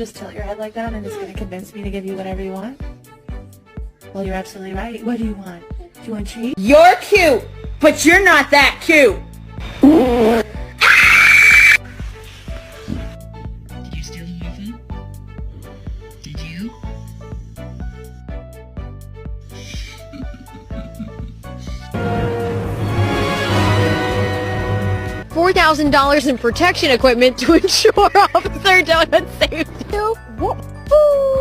just tilt your head like that and it's going to convince me to give you whatever you want? Well, you're absolutely right. What do you want? Do you want treats? You're cute, but you're not that cute. Did you steal the muffin? Did you? $4,000 in protection equipment to ensure Officer Donut saved you. Whoop, woo.